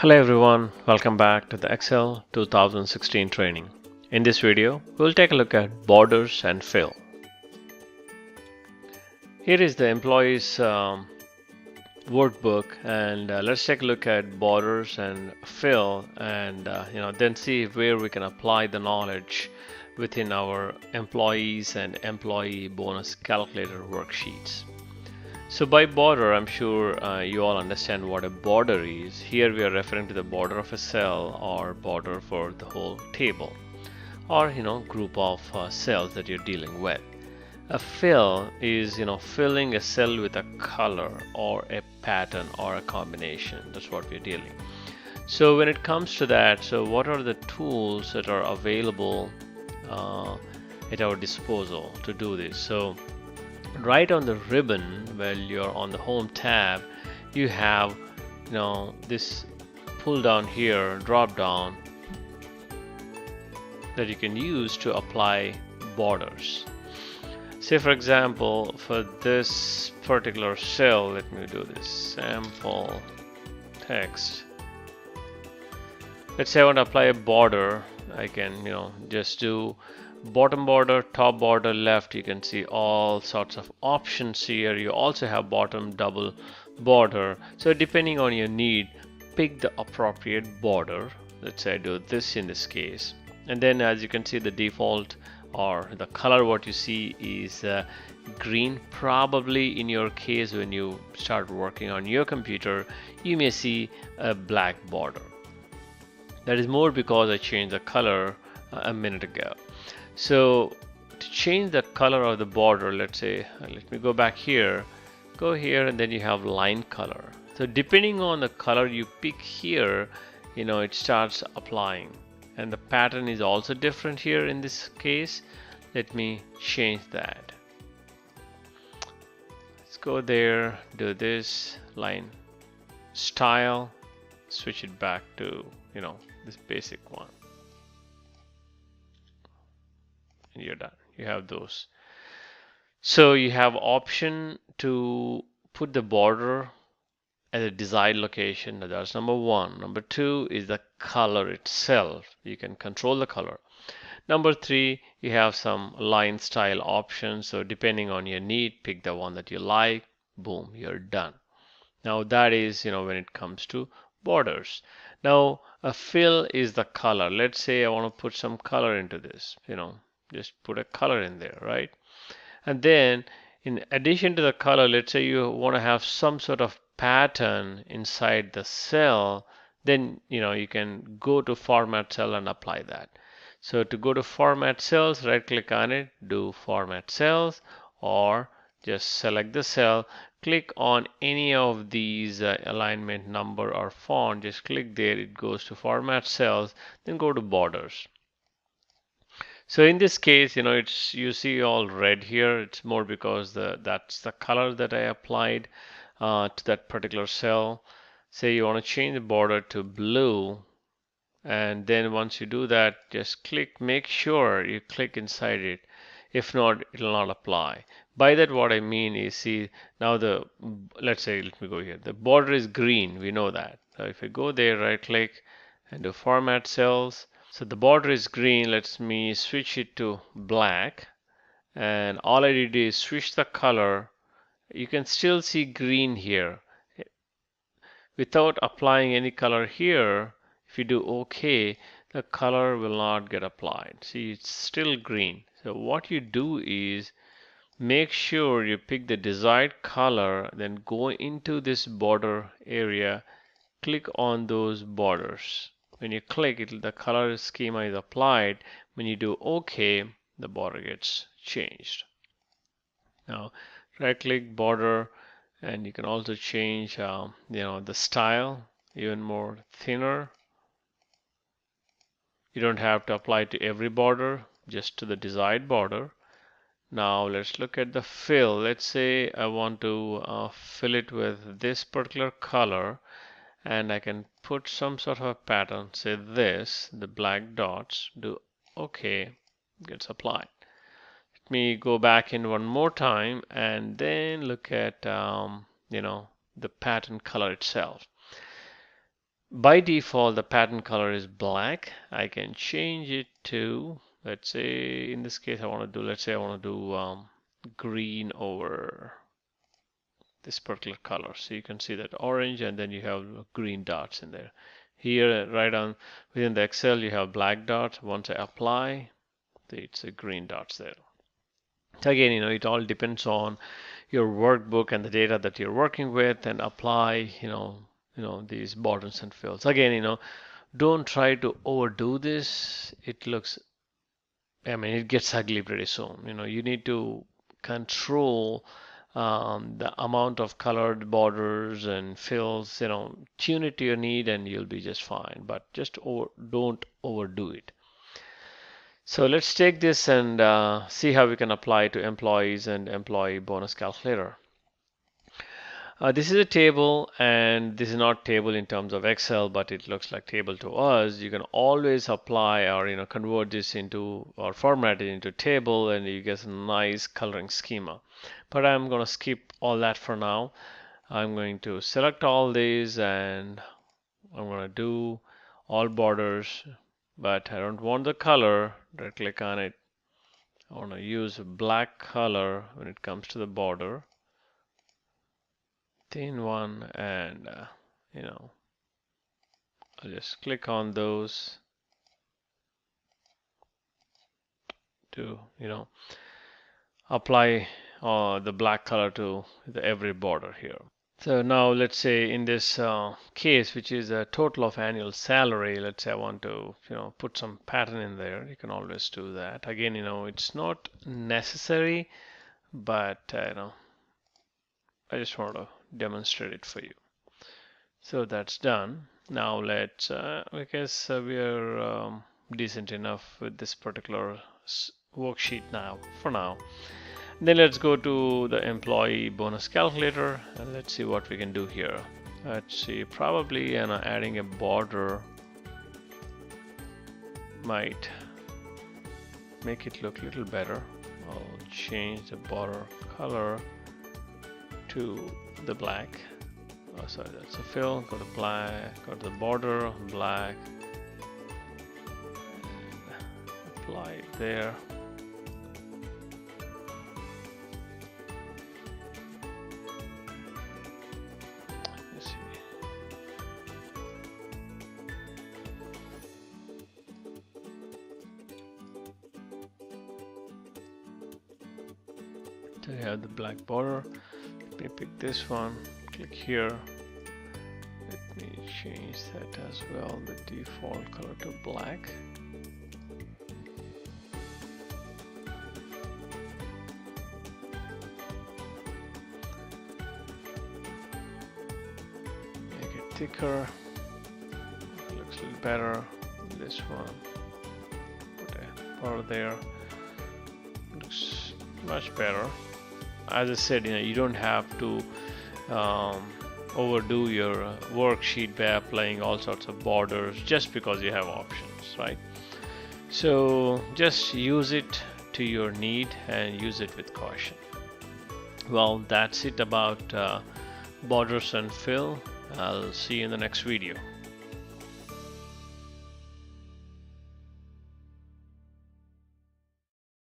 Hello everyone, welcome back to the Excel 2016 training. In this video, we'll take a look at borders and fill. Here is the employee's workbook, and let's take a look at borders and fill, and then see where we can apply the knowledge within our employees and employee bonus calculator worksheets. So by border, I'm sure you all understand what a border is. Here we are referring to the border of a cell or border for the whole table or group of cells that you're dealing with. A fill is filling a cell with a color or a pattern or a combination. That's what we're dealing. So when it comes to that, so what are the tools that are available at our disposal to do this? So right on the ribbon while you're on the home tab, you have this pull down here, drop down, that you can use to apply borders. Say for example, for this particular cell, let me do this sample text. Let's say I want to apply a border. I can just do bottom border, top border, left. You can see all sorts of options here. You also have bottom double border. So depending on your need, pick the appropriate border. Let's say I do this in this case. And then as you can see, the default or the color what you see is green. Probably in your case, when you start working on your computer, you may see a black border. That is more because I changed the color a minute ago. So to change the color of the border, let's say, let me go back here, go here, and then you have line color. So depending on the color you pick here, it starts applying. And the pattern is also different here in this case. Let me change that. Let's go there, do this line style, switch it back to, this basic one. And you're done. You have those. So you have option to put the border at a desired location. That's number one. Number two is the color itself. You can control the color. Number three, you have some line style options. So depending on your need, pick the one that you like. Boom, you're done. Now that is, when it comes to borders. Now a fill is the color. Let's say I want to put some color into this, just put a color in there, right? And then in addition to the color, let's say you want to have some sort of pattern inside the cell, then you can go to format cell and apply that. So to go to format cells, right click on it, do format cells, or just select the cell, click on any of these alignment number or font, just click there, it goes to format cells, then go to borders. So in this case, it's, you see all red here. It's more because that's the color that I applied to that particular cell. Say you want to change the border to blue, and then once you do that, just click, make sure you click inside it. If not, it will not apply. By that, what I mean is, see now let's say, let me go here. The border is green. We know that. So if I go there, right click and do format cells. So the border is green. Let me switch it to black, and all I did is switch the color. You can still see green here without applying any color here. If you do OK, the color will not get applied. See, it's still green. So what you do is make sure you pick the desired color, then go into this border area, click on those borders. When you click it, the color schema is applied. When you do OK, the border gets changed. Now right click border, and you can also change the style even more thinner. You don't have to apply to every border, just to the desired border. Now let's look at the fill. Let's say I want to fill it with this particular color, and I can put some sort of a pattern, say this, the black dots, do OK, gets applied. Let me go back in one more time and then look at the pattern color itself. By default, the pattern color is black. I can change it to, let's say, in this case, I want to do, let's say I want to do green over this particular color. So you can see that orange, and then you have green dots in there. Here, right on within the Excel, you have black dots. Once I apply, it's a green dots there. So again, it all depends on your workbook and the data that you're working with, and apply, these borders and fills. Again, don't try to overdo this. It gets ugly pretty soon. You need to control the amount of colored borders and fills. Tune it to your need, and you'll be just fine. But don't overdo it. So let's take this and see how we can apply to employees and employee bonus calculator. This is a table, and this is not table in terms of Excel, but it looks like table to us. You can always apply or convert this into or format it into table, and you get a nice coloring schema. But I'm going to skip all that for now. I'm going to select all these, and I'm going to do all borders, but I don't want the color. Right click on it. I want to use a black color when it comes to the border. Thin one, and I'll just click on those to apply the black color to every border here. So now let's say in this case, which is a total of annual salary, let's say I want to put some pattern in there. You can always do that. Again, it's not necessary, but I just want to demonstrate it for you. So that's done. Now let's, I guess we are decent enough with this particular worksheet now, for now. Then let's go to the employee bonus calculator, and let's see what we can do here. Let's see, probably adding a border might make it look a little better. I'll change the border color to the black. Oh, sorry, that's a fill. Go to black, go to the border, black, and apply it there. Let's see. So you have the black border. Let me pick this one. Click here. Let me change that as well, the default color to black. Make it thicker. It looks a little better. This one. Put a border there. Looks much better. As I said, you don't have to overdo your worksheet by applying all sorts of borders just because you have options, right? So just use it to your need and use it with caution. Well, that's it about borders and fill. I'll see you in the next video.